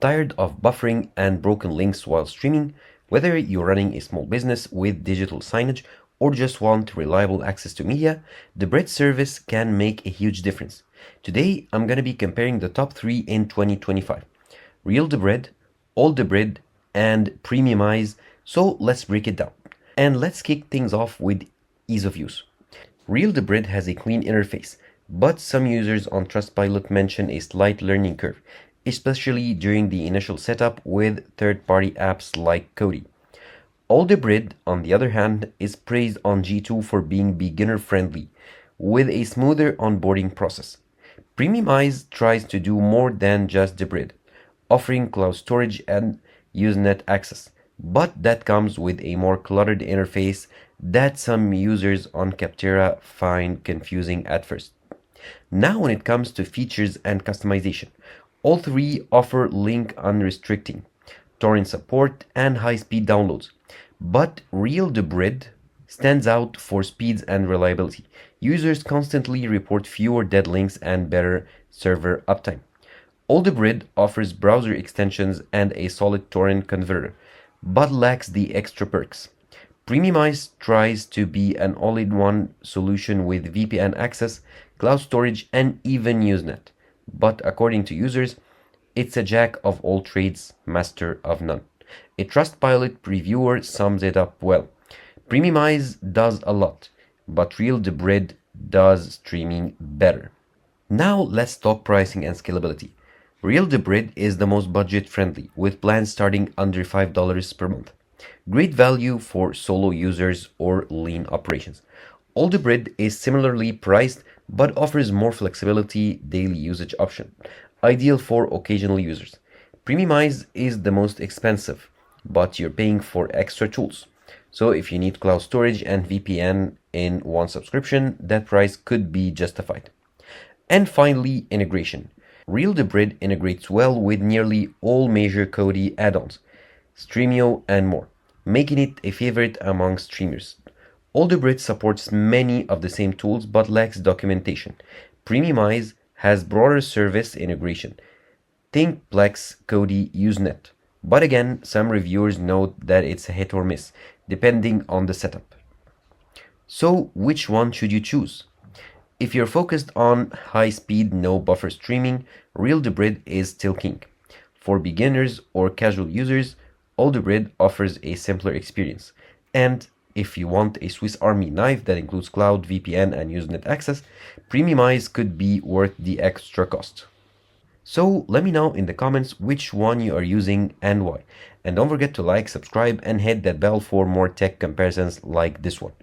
Tired of buffering and broken links while streaming? Whether you're running a small business with digital signage or just want reliable access to media, the Debrid service can make a huge difference. Today, I'm going to be comparing the top 3 in 2025. Real Debrid, Alldebrid, and Premiumize. So let's break it down. And let's kick things off with ease of use. Real Debrid has a clean interface, but some users on Trustpilot mention a slight learning curve, especially during the initial setup with third-party apps like Kodi. Alldebrid, on the other hand, is praised on G2 for being beginner-friendly, with a smoother onboarding process. Premiumize tries to do more than just Debrid, offering cloud storage and Usenet access, but that comes with a more cluttered interface that some users on Capterra find confusing at first. Now when it comes to features and customization, all three offer link unrestricting, torrent support, and high-speed downloads. But Real Debrid stands out for speeds and reliability. Users constantly report fewer dead links and better server uptime. Alldebrid offers browser extensions and a solid torrent converter, but lacks the extra perks. Premiumize tries to be an all-in-one solution with VPN access, cloud storage, and even Usenet. But according to users, it's a jack of all trades, master of none. A Trustpilot reviewer sums it up well. Premiumize does a lot, but Real Debrid does streaming better. Now let's talk pricing and scalability. Real Debrid is the most budget-friendly, with plans starting under $5 per month. Great value for solo users or lean operations. Alldebrid is similarly priced but offers more flexibility daily usage option, ideal for occasional users. Premiumize is the most expensive, but you're paying for extra tools. So if you need cloud storage and VPN in one subscription, that price could be justified. And finally, integration. Real Debrid integrates well with nearly all major Kodi add-ons, Streamio, and more, making it a favorite among streamers. Alldebrid supports many of the same tools but lacks documentation. Premiumize has broader service integration. Think Plex, Kodi, Usenet. But again, some reviewers note that it's a hit or miss, depending on the setup. So, which one should you choose? If you're focused on high-speed, no-buffer streaming, Real Debrid is still king. For beginners or casual users, Alldebrid offers a simpler experience. And if you want a Swiss Army knife that includes cloud, VPN, and Usenet access, Premiumize could be worth the extra cost. So let me know in the comments which one you are using and why. And don't forget to like, subscribe, and hit that bell for more tech comparisons like this one.